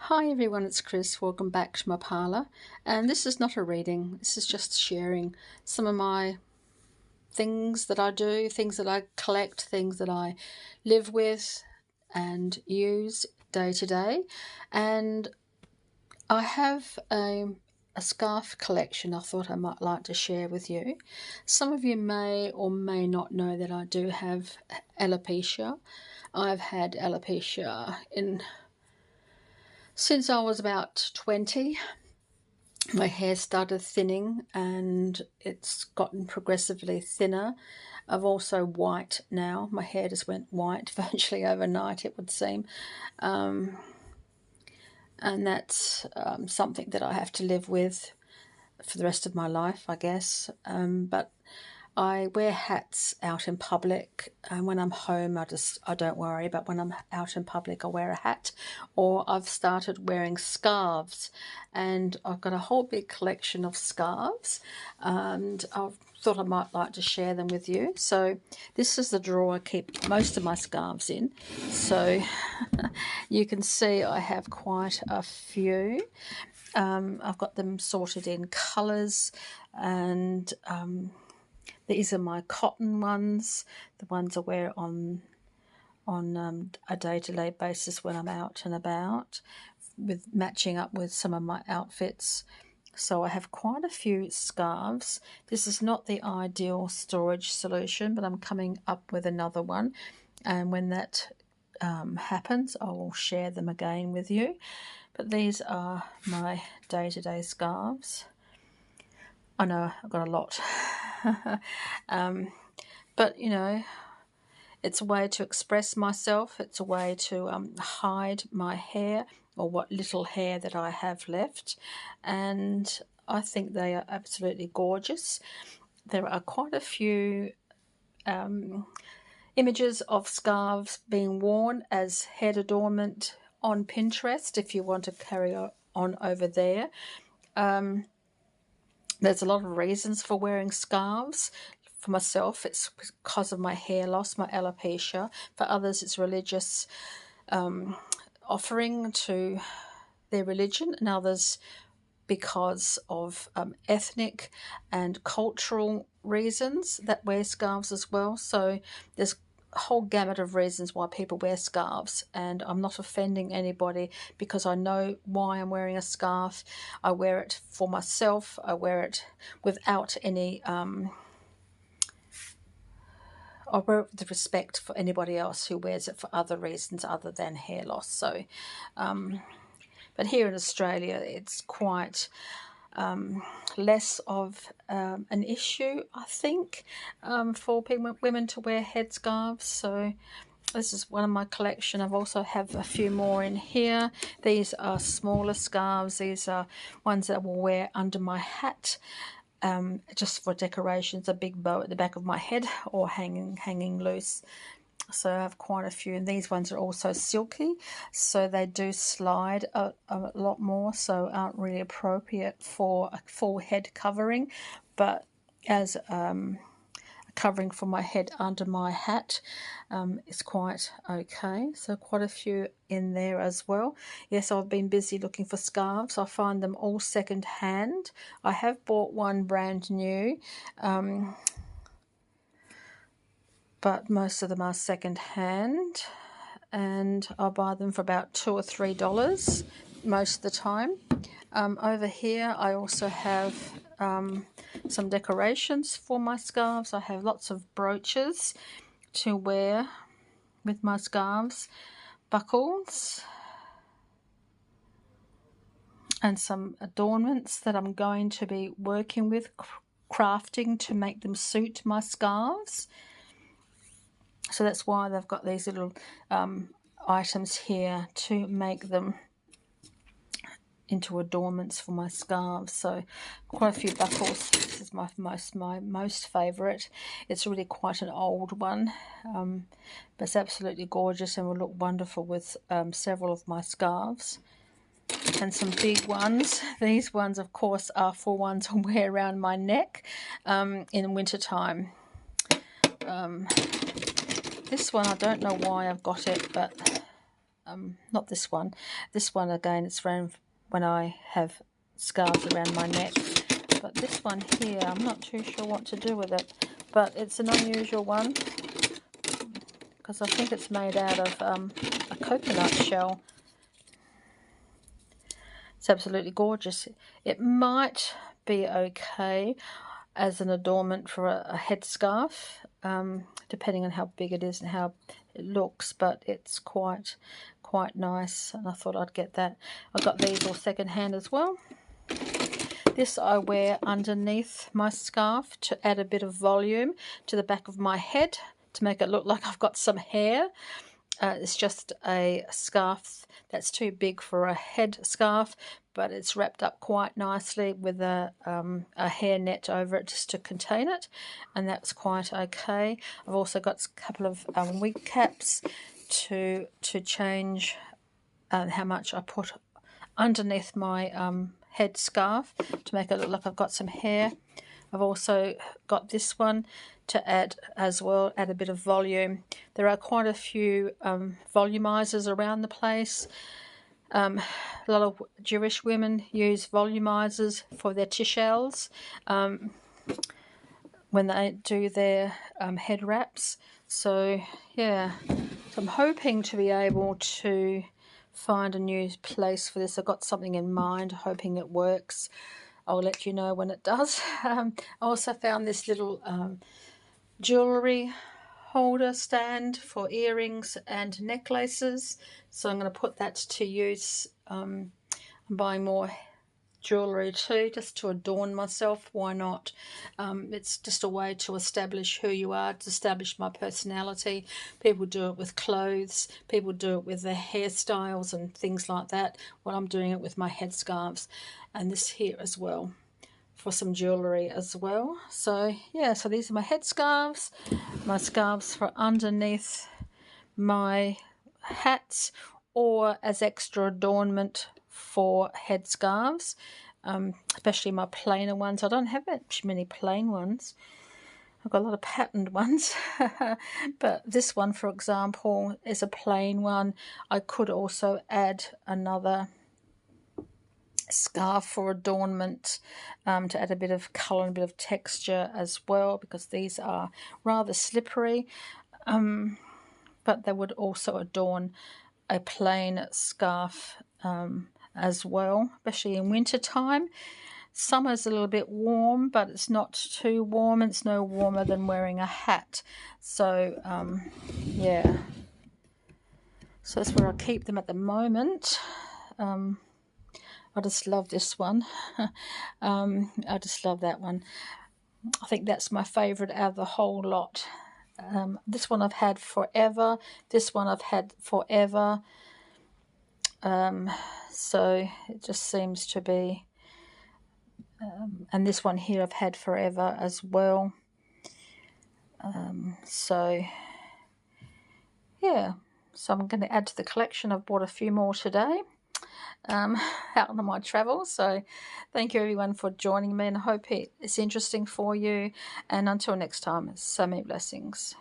Hi everyone, it's Chris. Welcome back to my parlour. And this is not a reading, this is just sharing some of my things that I do, things that I collect, things that I live with and use day to day. And I have a scarf collection I thought I might like to share with you. Some of you may or may not know that I do have alopecia. I've had alopecia since I was about 20. My hair started thinning and it's gotten progressively thinner. I've also white now. My hair just went white virtually overnight, it would seem. And that's something that I have to live with for the rest of my life, I guess. But I wear hats out in public, and when I'm home I don't worry, but when I'm out in public I wear a hat. Or I've started wearing scarves, and I've got a whole big collection of scarves, and I thought I might like to share them with you. So this is the drawer I keep most of my scarves in. So you can see I have quite a few. I've got them sorted in colours, and these are my cotton ones, the ones I wear on a day-to-day basis when I'm out and about, with matching up with some of my outfits. So I have quite a few scarves. This is not the ideal storage solution, but I'm coming up with another one. And when that happens, I will share them again with you. But these are my day-to-day scarves. I know I've got a lot. But, you know, it's a way to express myself. It's a way to hide my hair, or what little hair that I have left. And I think they are absolutely gorgeous. There are quite a few images of scarves being worn as head adornment on Pinterest if you want to carry on over there. There's a lot of reasons for wearing scarves. For myself, it's because of my hair loss, my alopecia. For others, it's religious offering to their religion, and others because of ethnic and cultural reasons that wear scarves as well. So there's a whole gamut of reasons why people wear scarves, and I'm not offending anybody because I know why I'm wearing a scarf. I wear it for myself. I wear it without any I wear it with respect for anybody else who wears it for other reasons other than hair loss. So but here in Australia it's quite less of an issue, I think, for women to wear headscarves. So this is one of my collection. I've also have a few more in here. These are smaller scarves. These are ones that I will wear under my hat, just for decorations, a big bow at the back of my head, or hanging loose. So I have quite a few, and these ones are also silky, so they do slide a lot more, so aren't really appropriate for a full head covering, but as a covering for my head under my hat is quite okay. So quite a few in there as well. Yes, I've been busy looking for scarves. I find them all second hand. I have bought one brand new, but most of them are second hand, and I buy them for about $2 or $3 most of the time. Over here I also have some decorations for my scarves. I have lots of brooches to wear with my scarves, buckles, and some adornments that I'm going to be working with, crafting to make them suit my scarves. So that's why they've got these little items here to make them into adornments for my scarves. So quite a few buckles. This is my most favourite. It's really quite an old one, but it's absolutely gorgeous and will look wonderful with several of my scarves. And some big ones. These ones, of course, are for ones I wear around my neck in winter time. This one, I don't know why I've got it, but not this one. This one, again, it's around when I have scarves around my neck. But this one here, I'm not too sure what to do with it. But it's an unusual one, because I think it's made out of a coconut shell. It's absolutely gorgeous. It might be okay as an adornment for a headscarf, depending on how big it is and how it looks, but it's quite nice, and I thought I'd get that. I got these all secondhand as well. This I wear underneath my scarf to add a bit of volume to the back of my head, to make it look like I've got some hair. It's just a scarf that's too big for a head scarf, but it's wrapped up quite nicely with a hair net over it just to contain it, and that's quite okay. I've also got a couple of wig caps to change how much I put underneath my head scarf to make it look like I've got some hair. I've also got this one to add as well, add a bit of volume. There are quite a few volumizers around the place. A lot of Jewish women use volumizers for their tishels when they do their head wraps. So yeah, so I'm hoping to be able to find a new place for this. I've got something in mind, hoping it works. I'll let you know when it does. I also found this little jewellery holder stand for earrings and necklaces, so I'm going to put that to use. I'm buying more jewellery too, just to adorn myself. Why not? It's just a way to establish who you are, to establish my personality. People do it with clothes, people do it with their hairstyles and things like that. Well, I'm doing it with my headscarves, and this here as well, for some jewellery as well. So yeah, so these are my headscarves, my scarves for underneath my hats, or as extra adornment for headscarves, especially my plainer ones. I don't have that many plain ones. I've got a lot of patterned ones, but this one, for example, is a plain one. I could also add another scarf for adornment, to add a bit of colour and a bit of texture as well, because these are rather slippery, but they would also adorn a plain scarf as well, especially in winter time. Summer's a little bit warm, but it's not too warm. It's no warmer than wearing a hat. So yeah, so that's where I keep them at the moment. I just love this one. I just love that one. I think that's my favourite out of the whole lot. This one I've had forever. This one I've had forever. So it just seems to be. And this one here I've had forever as well. So yeah, so I'm going to add to the collection. I've bought a few more today. Out on my travels. So thank you everyone for joining me, and I hope it's interesting for you, and until next time, so many blessings.